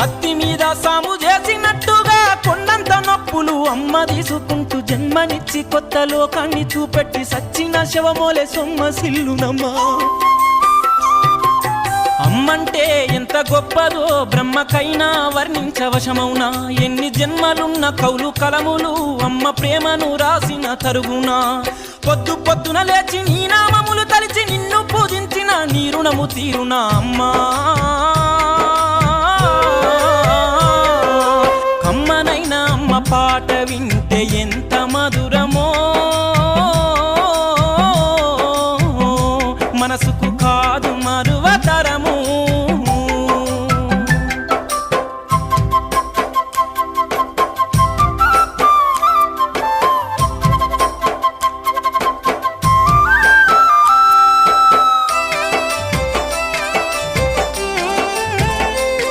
కత్తి మీద సాము చేసినట్టుగా కొండంత నొప్పులు అమ్మ తీసుకుంటూ జన్మనిచ్చి కొత్త లోకాన్ని చూపెట్టి సచ్చిన శవమోలే సొమ్మసిల్లునమ్మా. అమ్మంటే ఎంత గొప్పదో బ్రహ్మకైనా వర్ణించవశమౌనా. ఎన్ని జన్మలున్న కౌలు కలములు అమ్మ ప్రేమను రాసిన తరుగునా. పొద్దు పొద్దున లేచి నీ నామములు తలిచి నిన్ను పూజించిన నీ రుణము తీరునా అమ్మా. కమ్మనైనా అమ్మ పాట వింటే ఎంత